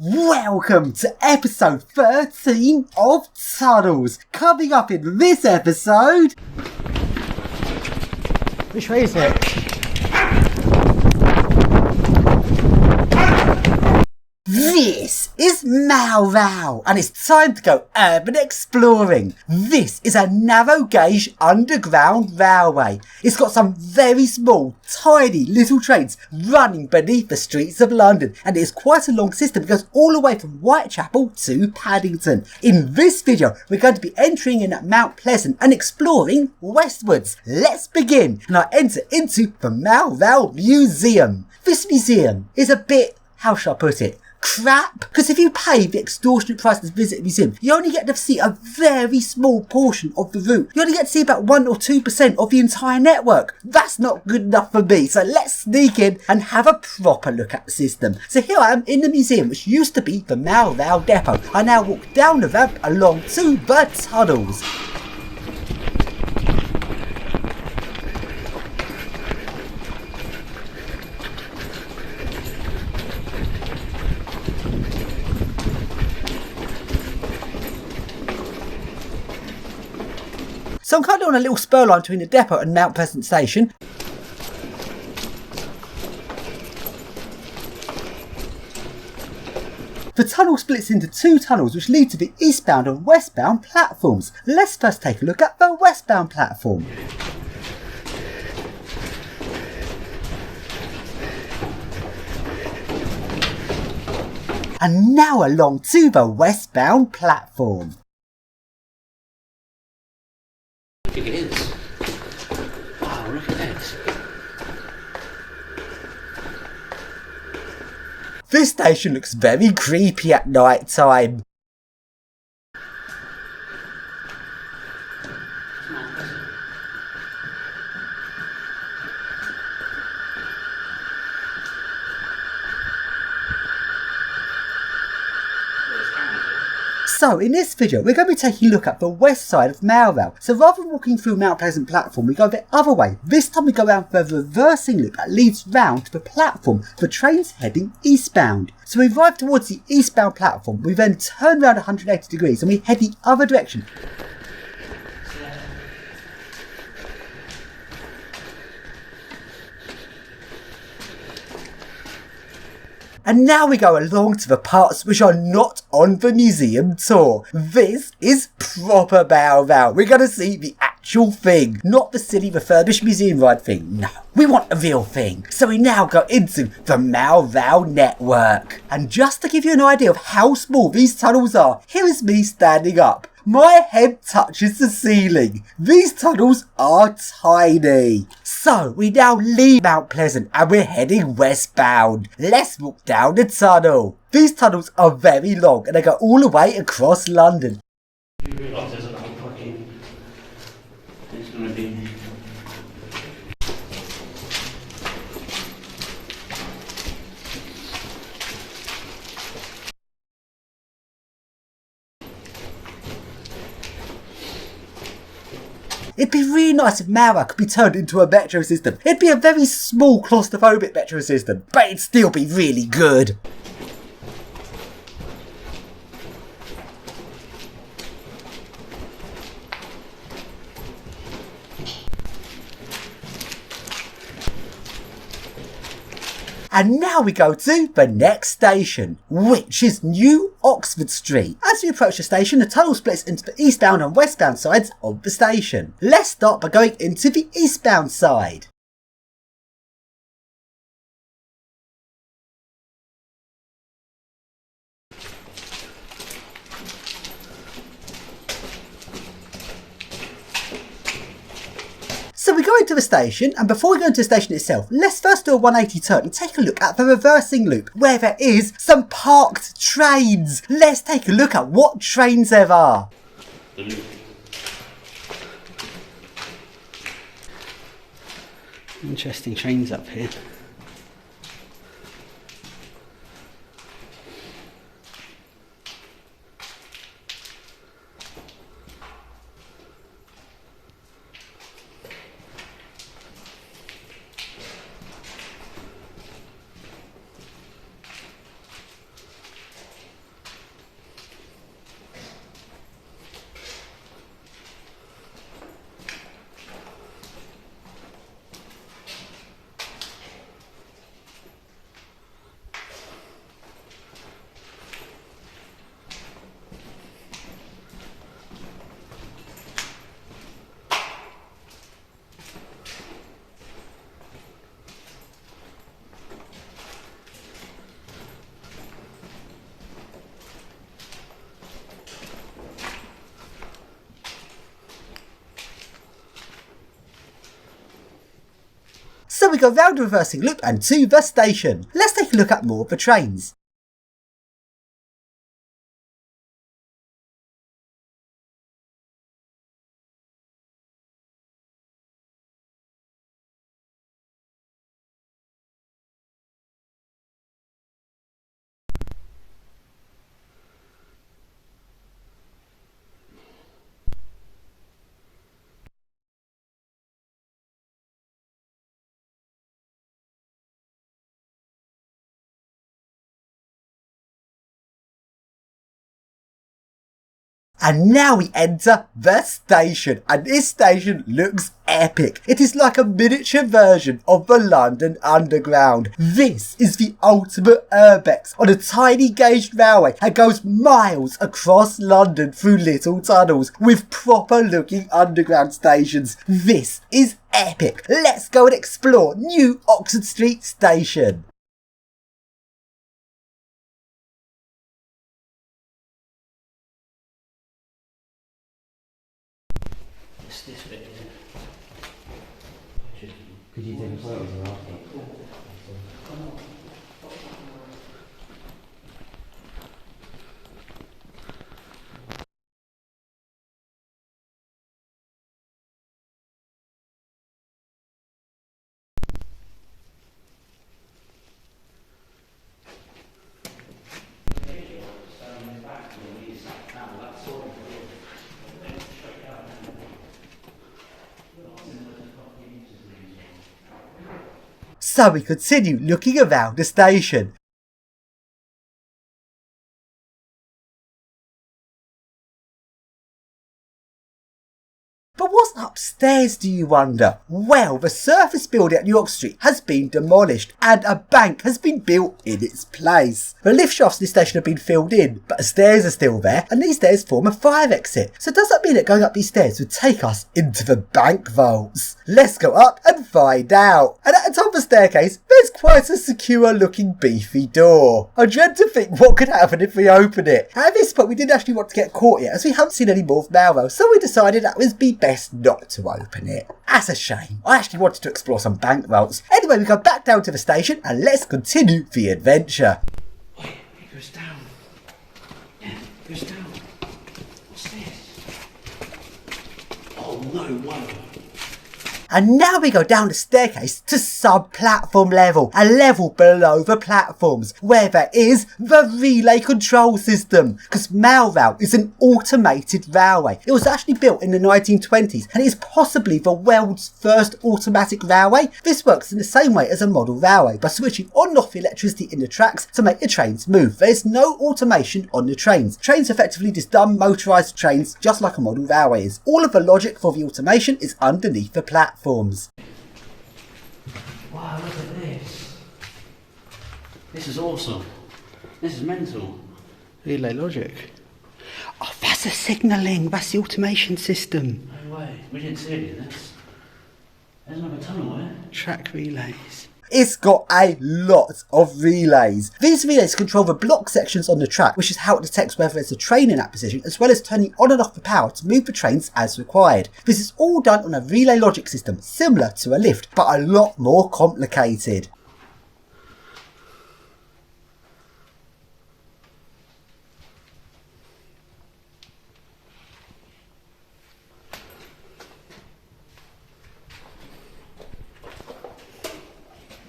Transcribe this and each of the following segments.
Welcome to episode 13 of Tunnelz. Coming up in this episode... Which way is it? This is Malval, and it's time to go urban exploring. This is a narrow gauge underground railway. It's got some very small, tiny little trains running beneath the streets of London, and it is quite a long system. It goes all the way from Whitechapel to Paddington. In this video, we're going to be entering in at Mount Pleasant and exploring westwards. Let's begin, and I enter into the Malval Museum. This museum is a bit, how shall I put it, crap, because if you pay the extortionate price to visit a museum, you only get to see a very small portion of the route. You only get to see about 1 or 2% of the entire network. That's not good enough for me, so let's sneak in and have a proper look at the system. So here I am in the museum, which used to be the Malval depot. I now walk down the ramp along to the tunnels. So I'm currently on a little spur line between the depot and Mount Pleasant station. The tunnel splits into two tunnels which lead to the eastbound and westbound platforms. Let's first take a look at the westbound platform. And now along to the westbound platform. I think it is. Wow, look at this. This station looks very creepy at night time. So in this video, we're going to be taking a look at the west side of Malval. So rather than walking through Mount Pleasant platform, we go the other way. This time we go around the reversing loop that leads round to the platform for trains heading eastbound. So we arrive towards the eastbound platform, we then turn around 180 degrees and we head the other direction. And now we go along to the parts which are not on the museum tour. This is proper Malval. We're going to see the actual thing, not the silly refurbished museum ride thing. No, we want the real thing. So we now go into the Malval network. And just to give you an idea of how small these tunnels are, here is me standing up. My head touches the ceiling. These tunnels are tiny. So we now leave Mount Pleasant and we're heading westbound. Let's walk down the tunnel. These tunnels are very long and they go all the way across London. You realise there's a whole fucking... It's going to be... It'd be really nice if Malval could be turned into a metro system. It'd be a very small claustrophobic metro system, but it'd still be really good. And now we go to the next station, which is New Oxford Street. As we approach the station, the tunnel splits into the eastbound and westbound sides of the station. Let's start by going into the eastbound side. So we go into the station, and before we go into the station itself, let's first do a 180 turn and take a look at the reversing loop, where there is some parked trains. Let's take a look at what trains there are. The loop. Interesting trains up here. we go round a reversing loop and to the station. Let's take a look at more of the trains. And now we enter the station, and this station looks epic. It is like a miniature version of the London Underground. This is the ultimate URBEX on a tiny gauged railway that goes miles across London through little tunnels with proper looking underground stations. This is epic. Let's go and explore New Oxford Street Station. It's this bit, isn't it? Could you take a photo of her after? So we continue looking around the station. But what's upstairs, do you wonder? Well, the surface building at New York Street has been demolished and a bank has been built in its place. The lift shafts in this station have been filled in, but the stairs are still there, and these stairs form a fire exit. So does that mean that going up these stairs would take us into the bank vaults? Let's go up and find out. And at the top of the staircase, there's quite a secure looking beefy door. I dread to think what could happen if we open it. At this point, we didn't actually want to get caught yet, as we haven't seen any more of Malvo, so we decided that would be best not to open it. That's a shame. I actually wanted to explore some bank vaults. Anyway, we go back down to the station and let's continue the adventure. Wait, it goes down. Yeah, it goes down. What's this? Oh, no way. And now we go down the staircase to sub-platform level, a level below the platforms, where there is the relay control system. Because Malvo is an automated railway. It was actually built in the 1920s and is possibly the world's first automatic railway. This works in the same way as a model railway, by switching on and off the electricity in the tracks to make the trains move. There is no automation on the trains. Trains effectively just dumb motorised trains, just like a model railway is. All of the logic for the automation is underneath the platform. Forms. Wow, look at this. This is awesome. This is mental. Relay logic. Oh, that's the signalling. That's the automation system. No way. We didn't see any of this. There's another tunnel there. Track relays. It's got a lot of relays. These relays control the block sections on the track, which is how it detects whether there's a train in that position, as well as turning on and off the power to move the trains as required. This is all done on a relay logic system, similar to a lift, but a lot more complicated.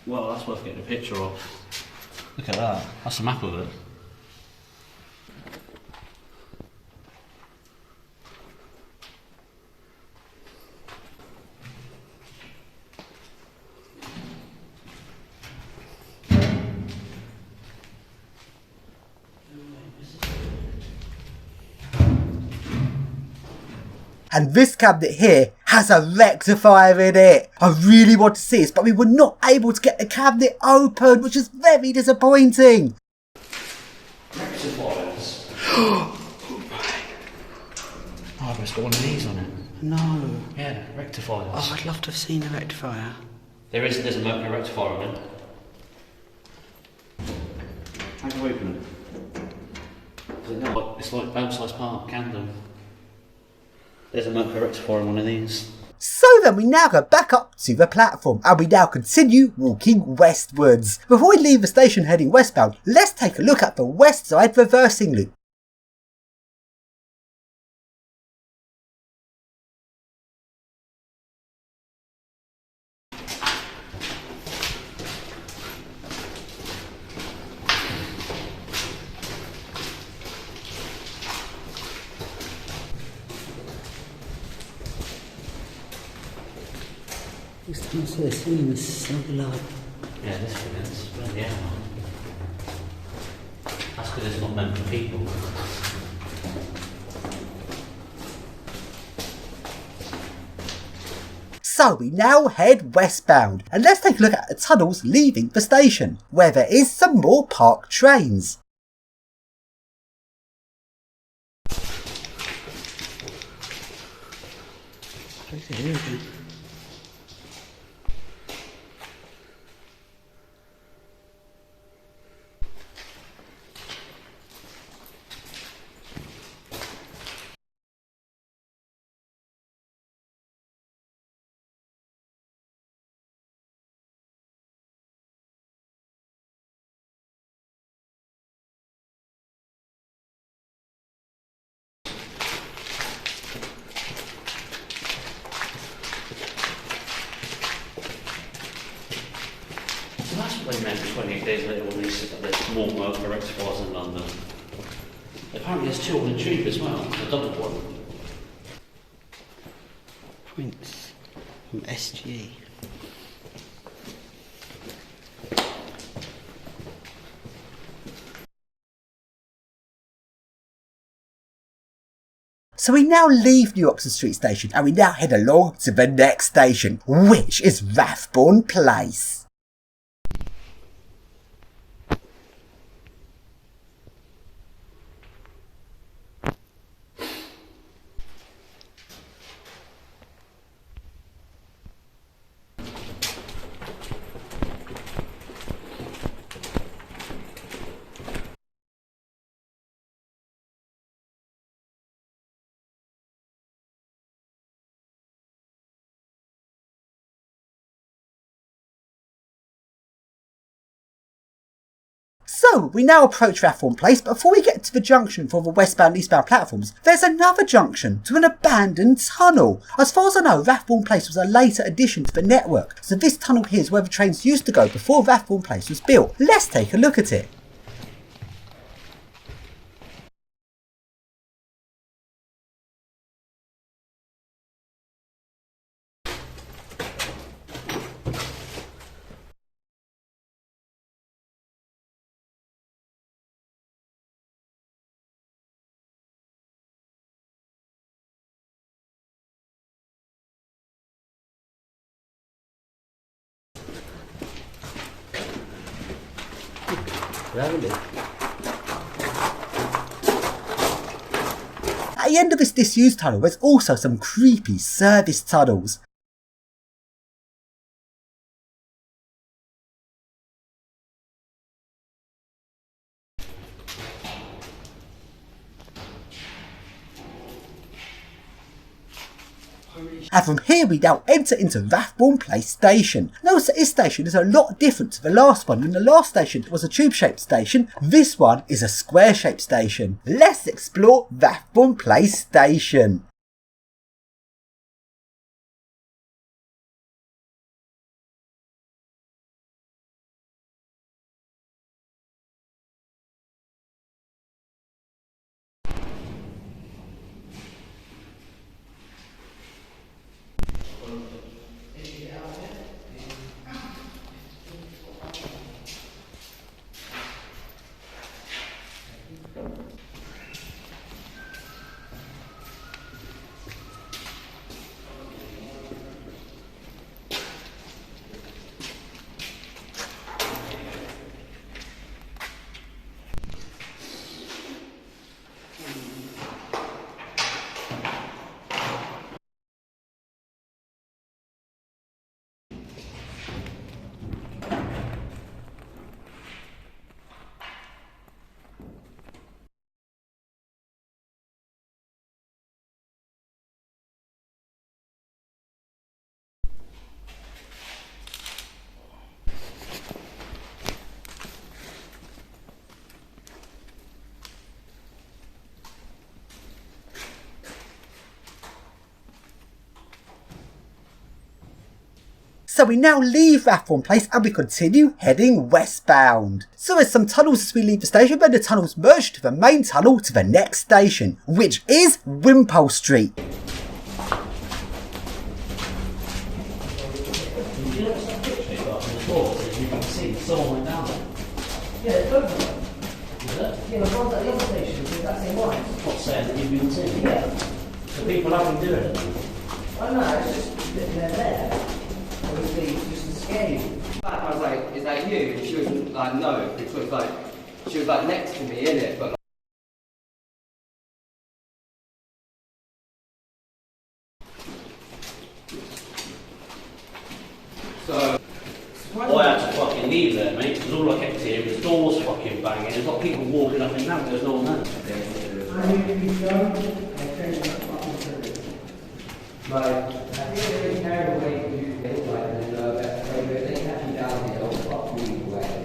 Well, that's worth getting a picture of. Look at that. That's a map of it. And this cabinet here has a rectifier in it. I really want to see this, but we were not able to get the cabinet open, which is very disappointing. Rectifiers. Oh, but it's got one of these on it. No. Yeah, rectifiers. Oh, I'd love to have seen a rectifier. There's a Mercury rectifier on it. How do you open it? It's like Belsize Park, Camden. There's a Mercury rectifier on one of these. So then we now go back up to the platform and we now continue walking westwards. Before we leave the station heading westbound, let's take a look at the west side reversing loop. This time so the ceiling is so low. Yeah, this thing is bloody hell. That's because it's not meant for people. So we now head westbound and let's take a look at the tunnels leaving the station, where there is some more parked trains. Here again. So that's what they meant 28 days later when they said that there's more work for rectifiers in London. Apparently there's two on the tube as well, a double one. Points from SGE. So we now leave New Oxford Street Station and we now head along to the next station, which is Rathbone Place. So, we now approach Rathbone Place, but before we get to the junction for the westbound eastbound platforms, there's another junction to an abandoned tunnel. As far as I know, Rathbone Place was a later addition to the network, so this tunnel here is where the trains used to go before Rathbone Place was built. Let's take a look at it. Lovely. At the end of this disused tunnel, there's also some creepy service tunnels. And from here we now enter into Rathbone Place station. Notice that this station is a lot different to the last one. In the last station was a tube shaped station, this one is a square shaped station. Let's explore Rathbone Place station. So we now leave Rathbone Place and we continue heading westbound. So there's some tunnels as we leave the station, but the tunnels merge to the main tunnel to the next station, which is Wimpole Street. You can see someone went down there. Yeah, both of them. Yeah, the ones at the other station do that same one. What's saying that you've been seen? Yeah. So people haven't doing it. I don't know, it's just that they're there. Obviously, it's just to scare you. I was like, is that you? And she was like, no, because like, she was like next to me in it, but like, so I had to fucking leave there, mate, because all I kept hearing was doors fucking banging. There's got people walking up and down, there's no one there. like, I think they're really carried away to do things like, and they catch you down here, they'll fuck you away.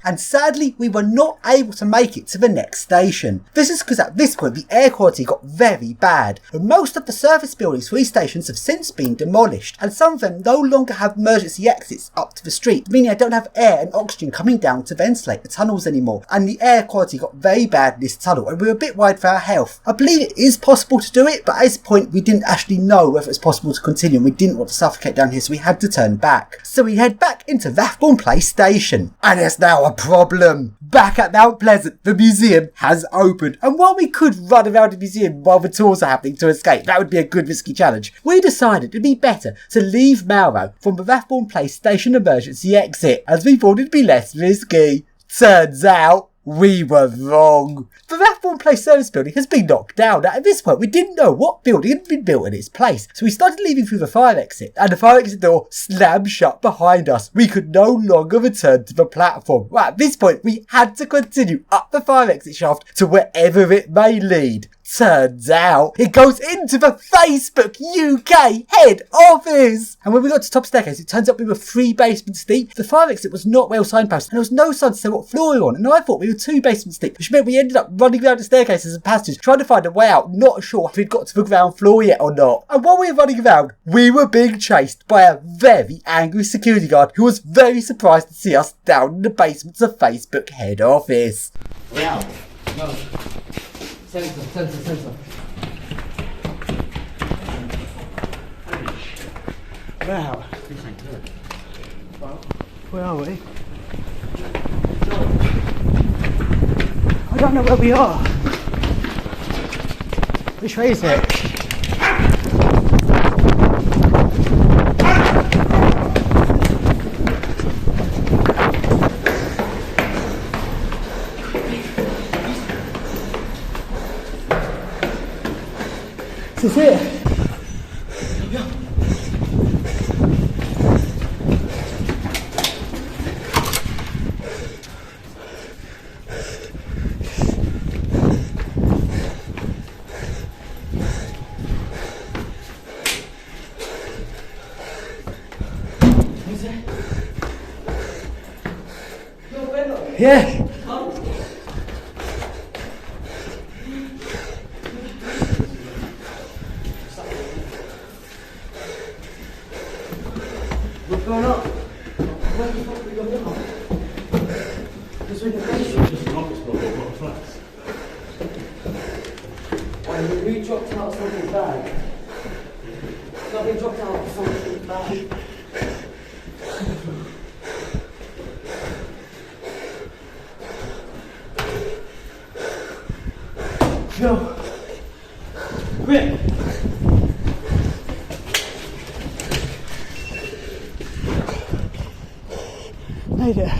And sadly, we were not able to make it to the next station. This is because at this point the air quality got very bad, and most of the service buildings for these stations have since been demolished, and some of them no longer have emergency exits up to the street, meaning I don't have air and oxygen coming down to ventilate the tunnels anymore, and the air quality got very bad in this tunnel, and we were a bit worried for our health. I believe it is possible to do it, but at this point we didn't actually know whether it's possible to continue, and we didn't want to suffocate down here, so we had to turn back. So we head back into Rathbone Place station, and there's now a problem. Back at Mount Pleasant, the museum has opened, and while we could run around the museum while the tours are happening to escape, that would be a good risky challenge, we decided it'd be better to leave Malvo from the Rathbone Place station emergency exit, as we thought it'd be less risky. Turns out we were wrong. The Rathbone Place service building has been knocked down. At this point, we didn't know what building had been built in its place, so we started leaving through the fire exit, and the fire exit door slammed shut behind us. We could no longer return to the platform. Well, at this point, we had to continue up the fire exit shaft to wherever it may lead. Turns out it goes into the Facebook UK head office. And when we got to the top staircase, it turns out we were 3 basements deep. The fire exit was not well signposted, and there was no sign to say what floor we were on. And I thought we were 2 basements deep, which meant we ended up running around the staircases and passages trying to find a way out, not sure if we'd got to the ground floor yet or not. And while we were running around, we were being chased by a very angry security guard who was very surprised to see us down in the basements of Facebook head office. We're out. No. Sensor. Wow. This ain't good. Where are we? I don't know where we are. Which way is it? This is it. Yeah. What's going on? Where the fuck are we going on? Because we're in the basement. Just an office block of block flats. And we dropped out something bag. Something dropped out something bag. No. Rick. Made it.